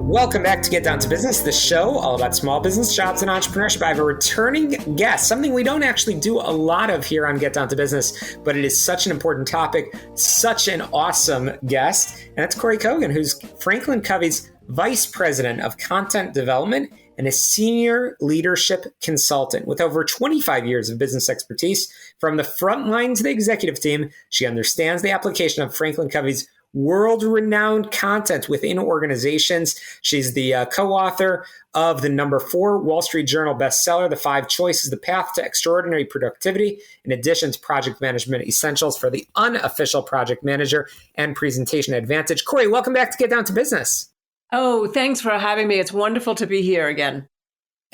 Welcome back to Get Down to Business, the show all about small business, jobs, and entrepreneurship. I have a returning guest, something we don't actually do a lot of here on Get Down to Business, but it is such an important topic, such an awesome guest, and that's Kory Kogon, who's Franklin Covey's Vice President of Content Development and a Senior Leadership Consultant. With over 25 years of business expertise, from the front line to the executive team, she understands the application of Franklin Covey's world-renowned content within organizations. She's the co-author of the #4 Wall Street Journal bestseller, The 5 Choices, The Path to Extraordinary Productivity, in addition to Project Management Essentials for the Unofficial Project Manager and Presentation Advantage. Kory, welcome back to Get Down to Business. Oh, thanks for having me. It's wonderful to be here again.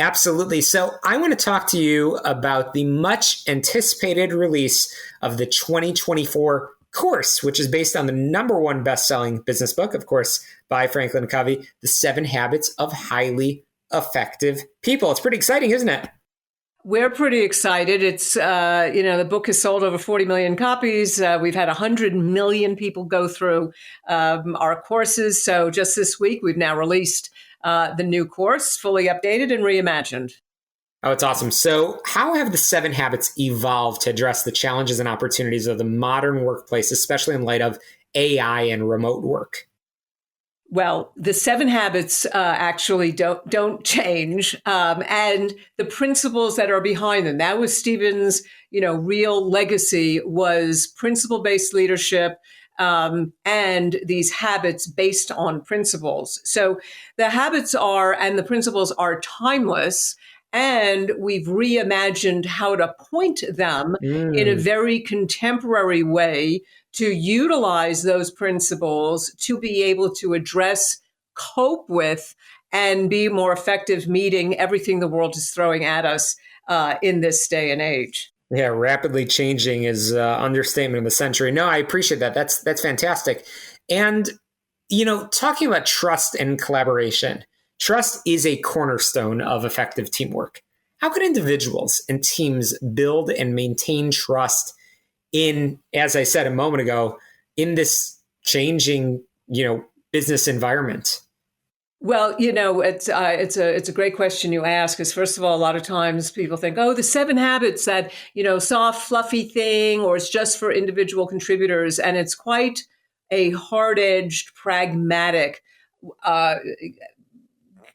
Absolutely. So I want to talk to you about the much anticipated release of the 2024 course, which is based on the #1 best-selling business book, of course, by Franklin Covey, The 7 Habits of Highly Effective People. It's pretty exciting, isn't it? We're pretty excited. It's, the book has sold over 40 million copies. We've had 100 million people go through our courses. So just this week, we've now released the new course, fully updated and reimagined. Oh, it's awesome. So how have the 7 habits evolved to address the challenges and opportunities of the modern workplace, especially in light of AI and remote work? Well, the 7 habits actually don't change, and the principles that are behind them. That was Stephen's, real legacy, was principle-based leadership, and these habits based on principles. So the habits and the principles are timeless. And we've reimagined how to point them in a very contemporary way to utilize those principles to be able to address, cope with, and be more effective meeting everything the world is throwing at us in this day and age. Yeah, rapidly changing is understatement of the century. No, I appreciate that. That's fantastic. And, talking about trust and collaboration, trust is a cornerstone of effective teamwork. How can individuals and teams build and maintain trust in, as I said a moment ago, in this changing, business environment? Well, it's a great question you ask, because first of all, a lot of times people think, oh, the 7 habits, that, soft, fluffy thing, or it's just for individual contributors. And it's quite a hard-edged, pragmatic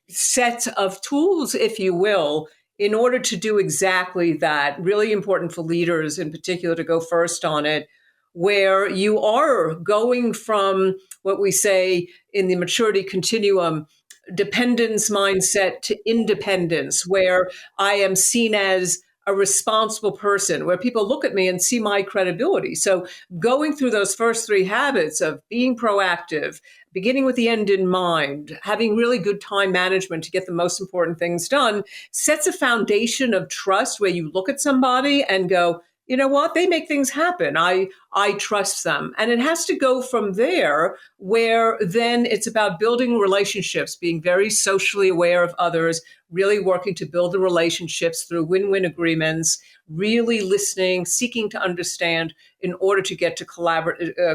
set of tools, if you will, in order to do exactly that. Really important for leaders in particular to go first on it, where you are going from what we say in the maturity continuum, dependence mindset, to independence, where I am seen as a responsible person, where people look at me and see my credibility. So going through those first 3 habits of being proactive, beginning with the end in mind, having really good time management to get the most important things done, sets a foundation of trust where you look at somebody and go, you know what, they make things happen. I trust them. And it has to go from there, where then it's about building relationships, being very socially aware of others, really working to build the relationships through win-win agreements, really listening, seeking to understand in order to get to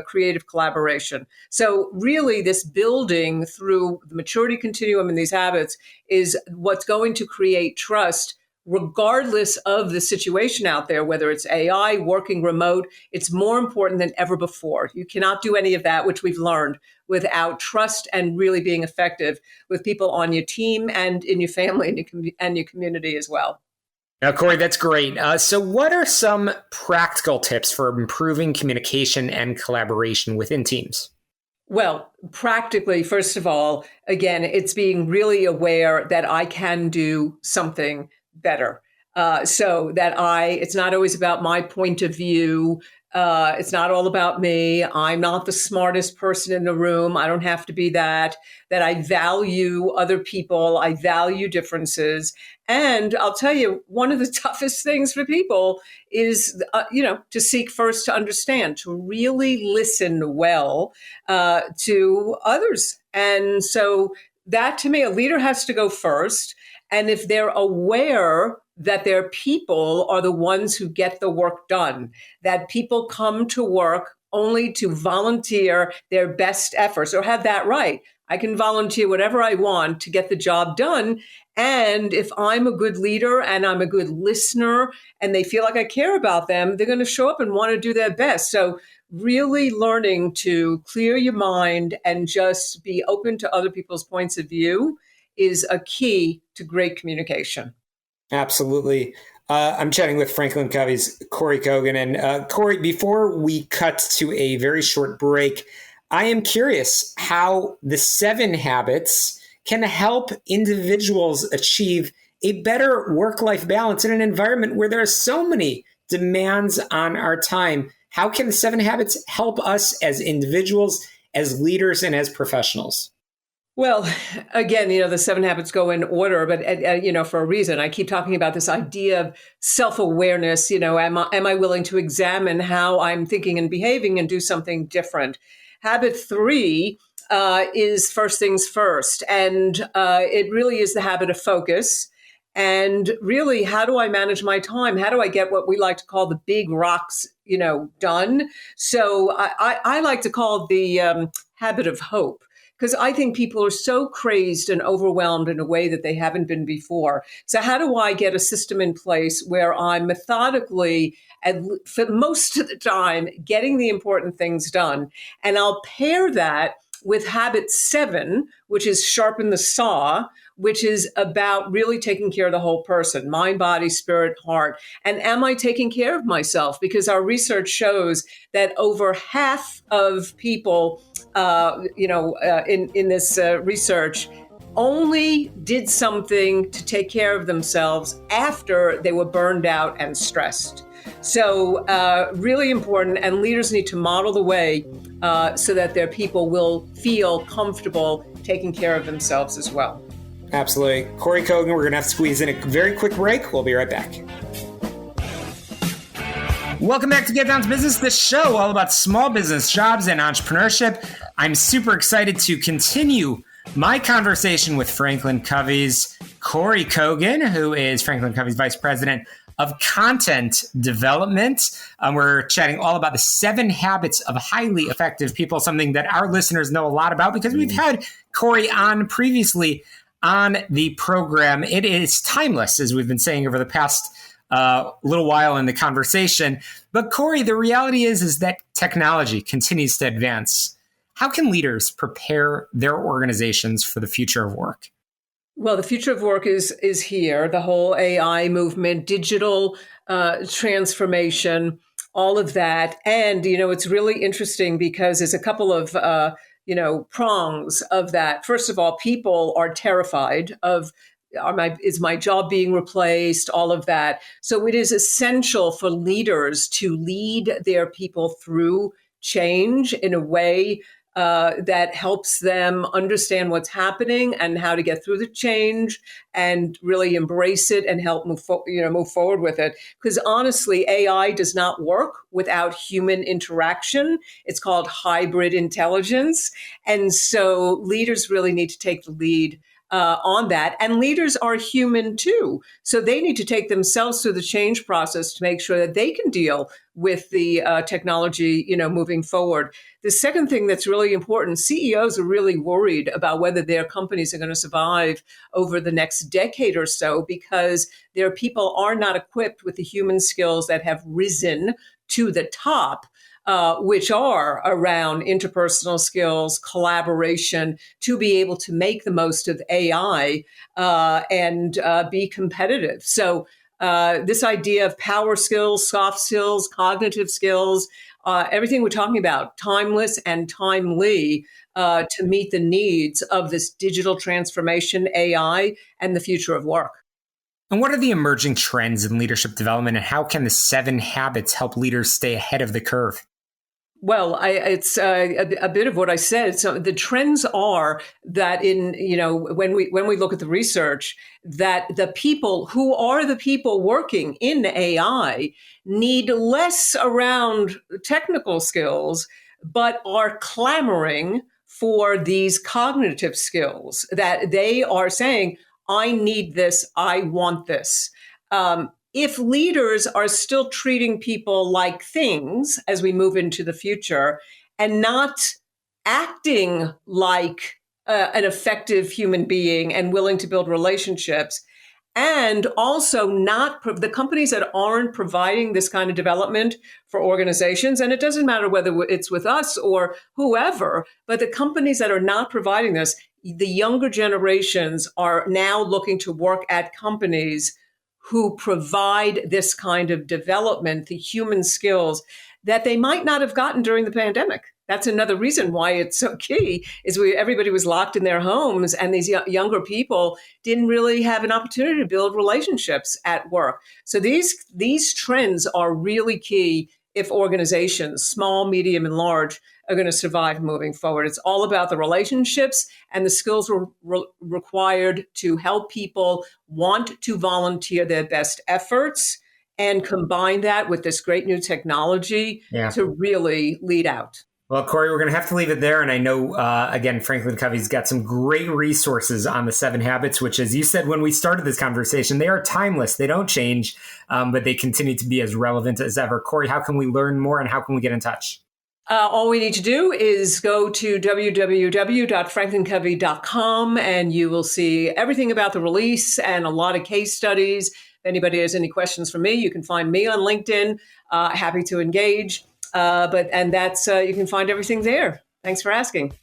creative collaboration. So really this building through the maturity continuum and these habits is what's going to create trust, regardless of the situation out there, whether it's AI, working remote. It's more important than ever before. You cannot do any of that, which we've learned, without trust and really being effective with people on your team and in your family and your community as well. Now, Kory, that's great. So what are some practical tips for improving communication and collaboration within teams? Well, practically, first of all, again, it's being really aware that I can do something better. So that it's not always about my point of view. It's not all about me. I'm not the smartest person in the room. I don't have to be that I value other people. I value differences. And I'll tell you, one of the toughest things for people is, to seek first to understand, to really listen well to others. And so that, to me, a leader has to go first. And if they're aware that their people are the ones who get the work done, that people come to work only to volunteer their best efforts or have that right. I can volunteer whatever I want to get the job done. And if I'm a good leader and I'm a good listener and they feel like I care about them, they're going to show up and want to do their best. So really learning to clear your mind and just be open to other people's points of view is a key to great communication. Absolutely. I'm chatting with Franklin Covey's Kory Kogon. And Kory, before we cut to a very short break, I am curious how the 7 habits can help individuals achieve a better work-life balance in an environment where there are so many demands on our time. How can the 7 habits help us as individuals, as leaders, and as professionals? Well, again, the 7 habits go in order, but for a reason. I keep talking about this idea of self-awareness. Am I willing to examine how I'm thinking and behaving and do something different? Habit 3 is first things first, and it really is the habit of focus. And really, how do I manage my time? How do I get what we like to call the big rocks, done? So I like to call it the habit of hope, because I think people are so crazed and overwhelmed in a way that they haven't been before. So how do I get a system in place where I'm methodically, for most of the time, getting the important things done? And I'll pair that with habit 7, which is sharpen the saw, which is about really taking care of the whole person, mind, body, spirit, heart. And am I taking care of myself? Because our research shows that over half of people, in this research, only did something to take care of themselves after they were burned out and stressed. So really important, and leaders need to model the way so that their people will feel comfortable taking care of themselves as well. Absolutely. Kory Kogon, we're going to have to squeeze in a very quick break. We'll be right back. Welcome back to Get Down to Business, the show all about small business, jobs, and entrepreneurship. I'm super excited to continue my conversation with Franklin Covey's Kory Kogon, who is Franklin Covey's Vice President of Content Development. We're chatting all about the 7 habits of highly effective people, something that our listeners know a lot about because we've had Kory on previously on the program. It is timeless, as we've been saying over the past little while in the conversation. But Kory, the reality is that technology continues to advance. How can leaders prepare their organizations for the future of work? Well, the future of work is here. The whole AI movement, digital transformation, all of that. And, it's really interesting because there's a couple of, prongs of that. First of all, people are terrified of, is my job being replaced? All of that. So it is essential for leaders to lead their people through change in a way that helps them understand what's happening and how to get through the change and really embrace it and help move forward with it. Because honestly, AI does not work without human interaction. It's called hybrid intelligence. And so leaders really need to take the lead on that. And leaders are human too. So they need to take themselves through the change process to make sure that they can deal with the technology, moving forward. The second thing that's really important, CEOs are really worried about whether their companies are going to survive over the next decade or so because their people are not equipped with the human skills that have risen to the top. Which are around interpersonal skills, collaboration, to be able to make the most of AI and be competitive. So this idea of power skills, soft skills, cognitive skills, everything we're talking about, timeless and timely to meet the needs of this digital transformation, AI, and the future of work. And what are the emerging trends in leadership development, and how can the 7 habits help leaders stay ahead of the curve? Well, it's a bit of what I said. So the trends are that when we look at the research, that the people who are the people working in AI need less around technical skills, but are clamoring for these cognitive skills that they are saying, I need this, I want this. if leaders are still treating people like things as we move into the future and not acting like an effective human being and willing to build relationships, and also not the companies that aren't providing this kind of development for organizations, and it doesn't matter whether it's with us or whoever, but the companies that are not providing this, the younger generations are now looking to work at companies who provide this kind of development, the human skills that they might not have gotten during the pandemic. That's another reason why it's so key is everybody was locked in their homes, and these younger people didn't really have an opportunity to build relationships at work. So these trends are really key if organizations, small, medium, and large, are going to survive moving forward. It's all about the relationships and the skills required to help people want to volunteer their best efforts and combine that with this great new technology to really lead out. Well, Kory, we're going to have to leave it there. And I know, again, Franklin Covey's got some great resources on the 7 habits, which, as you said when we started this conversation, they are timeless. They don't change, but they continue to be as relevant as ever. Kory, how can we learn more and how can we get in touch? All we need to do is go to www.franklincovey.com and you will see everything about the release and a lot of case studies. If anybody has any questions for me, you can find me on LinkedIn. Happy to engage. You can find everything there. Thanks for asking.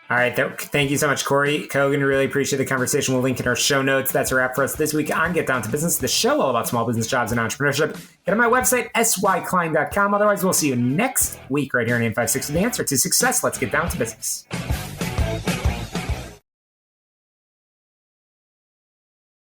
All right. Thank you so much, Kory Kogon. Really appreciate the conversation. We'll link in our show notes. That's a wrap for us this week on Get Down to Business, the show all about small business, jobs, and entrepreneurship. Get on my website, syklein.com. Otherwise, we'll see you next week right here on AM 560, The Answer to Success. Let's get down to business.